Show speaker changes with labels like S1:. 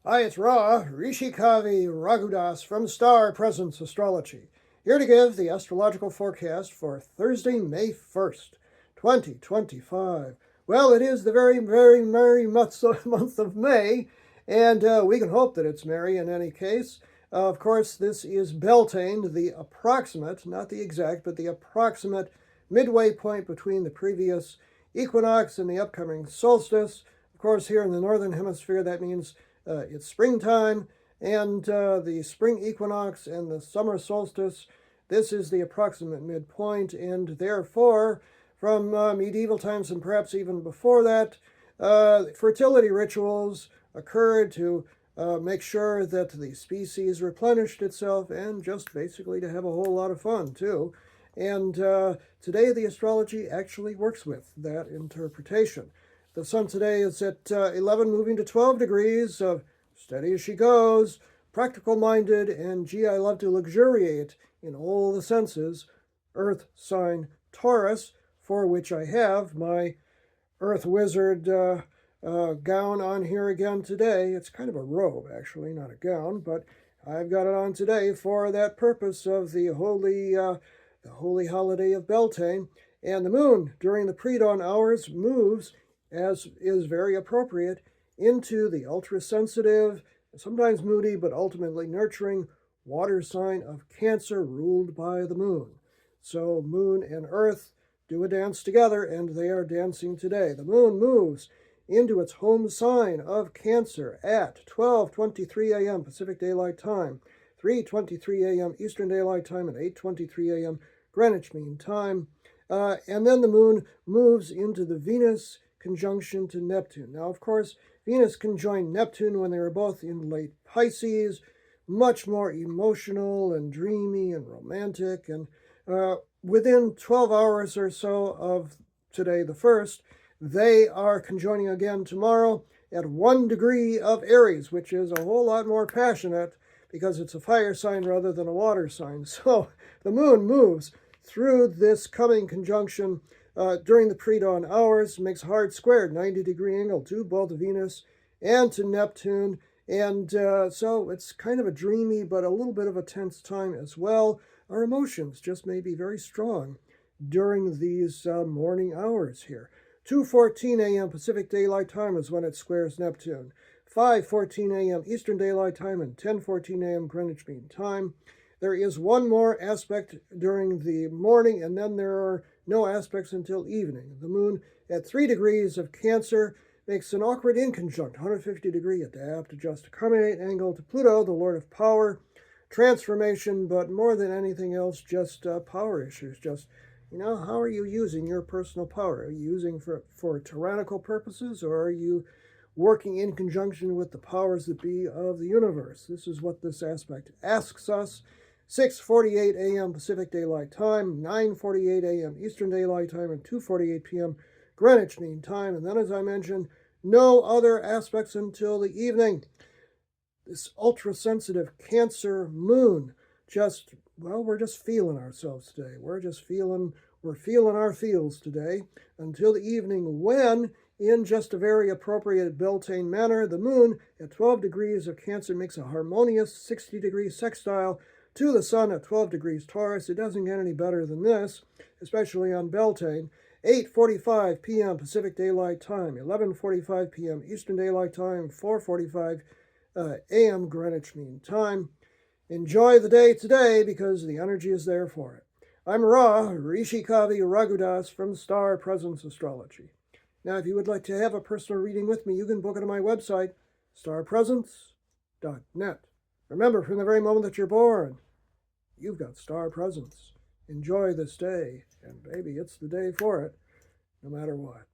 S1: Hi, it's Ra, Rishikavi Raghudas from Star Presence Astrology, here to give the astrological forecast for Thursday, May 1st, 2025. Well, it is the very, very merry month of May, and we can hope that it's merry in any case. Of course, this is Beltane, the approximate, not the exact, but the approximate midway point between the previous equinox and the upcoming solstice. Of course, here in the northern hemisphere, that means it's springtime, and the spring equinox and the summer solstice, this is the approximate midpoint, and therefore, from medieval times and perhaps even before that, fertility rituals occurred to make sure that the species replenished itself and just basically to have a whole lot of fun, too. And today, the astrology actually works with that interpretation. The sun today is at 11, moving to 12 degrees of steady as she goes, practical-minded, and gee, I love to luxuriate in all the senses, Earth sign Taurus, for which I have my Earth Wizard gown on here again today. It's kind of a robe, actually, not a gown, but I've got it on today for that purpose of the holy holiday of Beltane. And the moon, during the pre-dawn hours, moves, as is very appropriate, into the ultra-sensitive, sometimes moody, but ultimately nurturing water sign of Cancer, ruled by the moon. So moon and earth do a dance together, and they are dancing today. The moon moves into its home sign of Cancer at 12:23 a.m. Pacific Daylight Time, 3:23 a.m. Eastern Daylight Time, and 8:23 a.m. Greenwich Mean Time. And then the moon moves into the Venus conjunction to Neptune. Now, of course, Venus conjoined Neptune when they were both in late Pisces, much more emotional and dreamy and romantic. And within 12 hours or so of today, the 1st, they are conjoining again tomorrow at 1 degree of Aries, which is a whole lot more passionate because it's a fire sign rather than a water sign. So the moon moves through this coming conjunction during the pre-dawn hours, makes a hard square, 90-degree angle to both Venus and to Neptune. And so it's kind of a dreamy but a little bit of a tense time as well. Our emotions just may be very strong during these morning hours here. 2:14 a.m. Pacific Daylight Time is when it squares Neptune. 5:14 a.m. Eastern Daylight Time and 10:14 a.m. Greenwich Mean Time. There is one more aspect during the morning, and then there are no aspects until evening. The moon at 3 degrees of Cancer makes an awkward inconjunct, 150-degree adapt, adjust, accommodate angle to Pluto, the Lord of Power, transformation, but more than anything else, just power issues. Just, how are you using your personal power? Are you using for tyrannical purposes, or are you working in conjunction with the powers that be of the universe? This is what this aspect asks us. 6:48 a.m. Pacific Daylight Time, 9:48 a.m. Eastern Daylight Time, and 2:48 p.m. Greenwich Mean Time. And then, as I mentioned, no other aspects until the evening. This ultra-sensitive Cancer moon we're just feeling ourselves today. We're feeling our feels today until the evening when, in just a very appropriate Beltane manner, the moon at 12 degrees of Cancer makes a harmonious 60-degree sextile to the sun at 12 degrees Taurus. It doesn't get any better than this, especially on Beltane. 8:45 p.m. Pacific Daylight Time, 11:45 p.m. Eastern Daylight Time, 4:45 a.m. Greenwich Mean Time. Enjoy the day today because the energy is there for it. I'm Ra, Rishikavi Raghudas from Star Presence Astrology. Now, if you would like to have a personal reading with me, you can book it on my website, starpresence.net. Remember, from the very moment that you're born, you've got star presence. Enjoy this day, and baby, it's the day for it, no matter what.